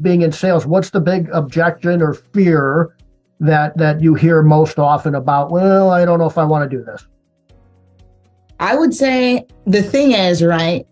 being in sales, what's the big objection or fear that you hear most often about, well, I don't know if I want to do this? I would say the thing is, right,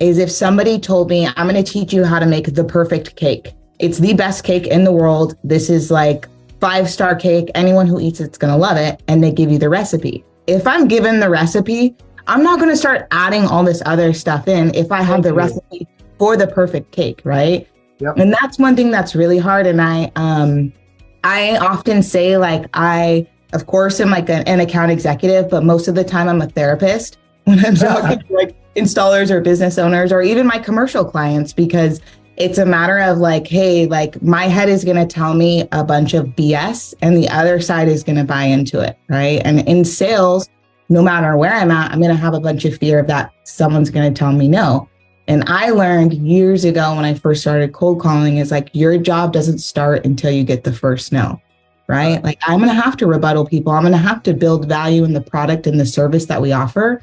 is if somebody told me, I'm going to teach you how to make the perfect cake. It's the best cake in the world. This is like 5-star cake. Anyone who eats it's going to love it. And they give you the recipe. If I'm given the recipe, I'm not going to start adding all this other stuff in if I have the recipe for the perfect cake, right? Yep. And that's one thing that's really hard. And I often say, like, I, of course, am like an account executive, but most of the time I'm a therapist when I'm talking to like installers or business owners or even my commercial clients, because it's a matter of like, hey, like my head is going to tell me a bunch of BS and the other side is going to buy into it, right? And in sales, no matter where I'm at, I'm going to have a bunch of fear of that someone's going to tell me no. And I learned years ago when I first started cold calling is like, your job doesn't start until you get the first no, right? Like I'm going to have to rebuttal people. I'm going to have to build value in the product and the service that we offer.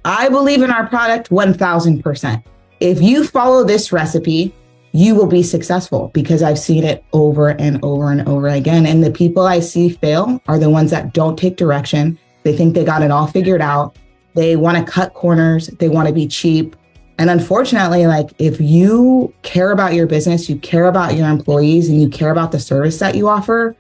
I believe in our product 1000%. If you follow this recipe, you will be successful, because I've seen it over and over and over again. And the people I see fail are the ones that don't take direction. They think they got it all figured out. They want to cut corners. They want to be cheap. And unfortunately, like if you care about your business, you care about your employees, and you care about the service that you offer,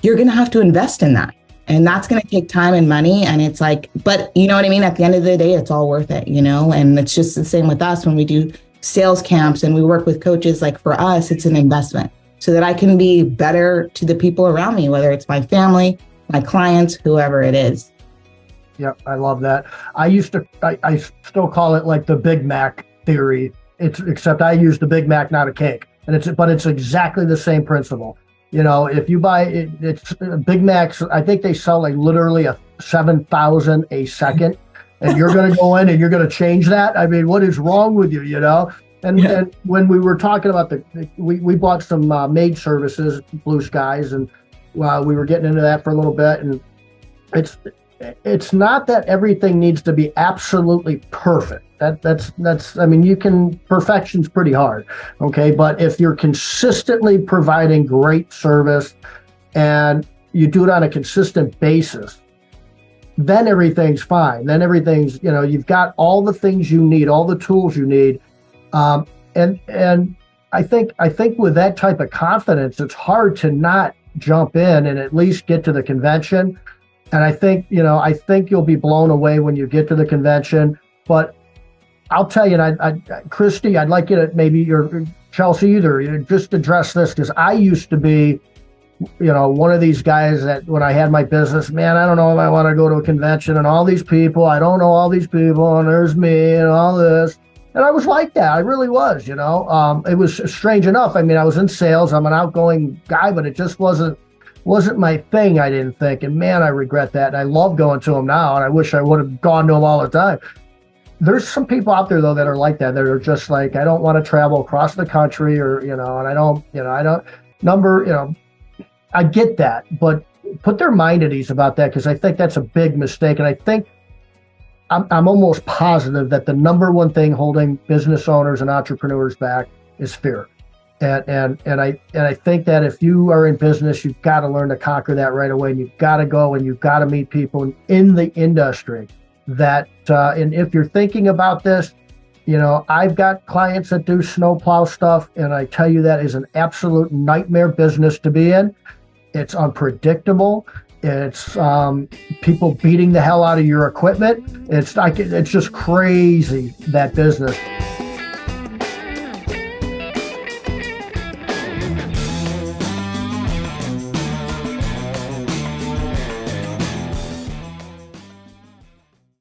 you're going to have to invest in that. And that's going to take time and money. And it's like, but you know what I mean? At the end of the day, it's all worth it, you know? And it's just the same with us when we do sales camps and we work with coaches. Like for us, it's an investment so that I can be better to the people around me, whether it's my family, my clients, whoever it is. Yep, I love that. I still call it like the Big Mac theory. Except I use the Big Mac, not a cake. But it's exactly the same principle. You know, if you buy it's Big Macs, I think they sell like literally 7,000 a second, and you're going to go in and you're going to change that. I mean, what is wrong with you? You know. And when we were talking about we bought some maid services, Blue Skies, and we were getting into that for a little bit, and it's not that everything needs to be absolutely perfect. That's I mean, perfection's pretty hard, okay? But if you're consistently providing great service and you do it on a consistent basis, then everything's fine. Then everything's, you know, you've got all the things you need, all the tools you need. And I think with that type of confidence, it's hard to not jump in and at least get to the convention. And I think you'll be blown away when you get to the convention. But I'll tell you, Christy, I'd like you to maybe, Chelsea either, just address this, because I used to be, one of these guys that when I had my business, man, I don't know if I want to go to a convention and all these people, I don't know all these people, and there's me and all this. And I was like that. I really was, It was strange enough. I mean, I was in sales. I'm an outgoing guy, but it just wasn't my thing, I didn't think. And man, I regret that. And I love going to them now. And I wish I would have gone to them all the time. There's some people out there though that are like that. That are just like, I don't want to travel across the country, or, and I get that, but put their mind at ease about that, because I think that's a big mistake. And I think I'm almost positive that the number one thing holding business owners and entrepreneurs back is fear. And I think that if you are in business, you've got to learn to conquer that right away. And you've got to go and you've got to meet people in the industry that, and if you're thinking about this, I've got clients that do snowplow stuff, and I tell you that is an absolute nightmare business to be in. It's unpredictable. It's people beating the hell out of your equipment. It's just crazy, that business.